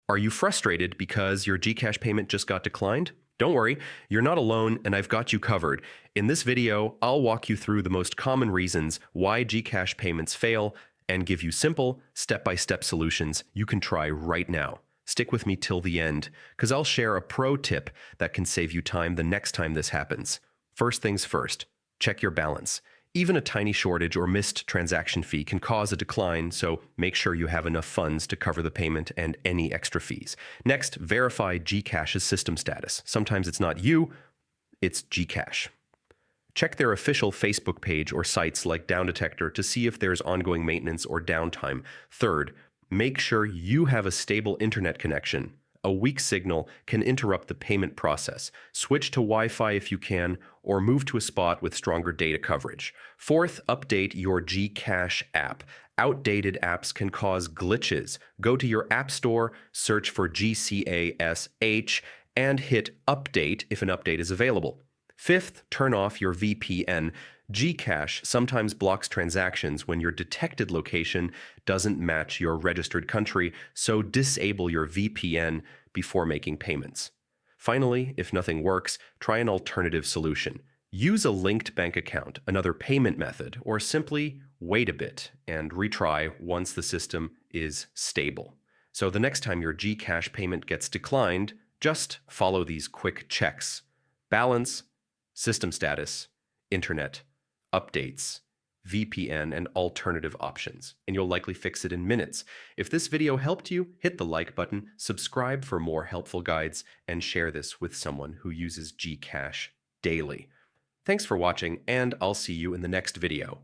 Are you frustrated because your GCash payment just got declined? Don't worry, you're not alone and I've got you covered. In this video, I'll walk you through the most common reasons why GCash payments fail and give you simple, step-by-step solutions you can try right now. Stick with me till the end, because I'll share a pro tip that can save you time the next time this happens. First things first, check your balance. Even a tiny shortage or missed transaction fee can cause a decline, so make sure you have enough funds to cover the payment and any extra fees. Next, verify GCash's system status. Sometimes it's not you, it's GCash. Check their official Facebook page or sites like Down Detector to see if there's ongoing maintenance or downtime. Third, make sure you have a stable internet connection. A weak signal can interrupt the payment process. Switch to Wi-Fi if you can, or move to a spot with stronger data coverage. Fourth, update your GCash app. Outdated apps can cause glitches. Go to your app store, search for GCash, and hit update if an update is available. Fifth, turn off your VPN. GCash sometimes blocks transactions when your detected location doesn't match your registered country, so disable your VPN before making payments. Finally, if nothing works, try an alternative solution. Use a linked bank account, another payment method, or simply wait a bit and retry once the system is stable. So the next time your GCash payment gets declined, just follow these quick checks: balance, system status, internet, updates, VPN, and alternative options, and you'll likely fix it in minutes. If this video helped you, hit the like button, subscribe for more helpful guides, and share this with someone who uses GCash daily. Thanks for watching, and I'll see you in the next video.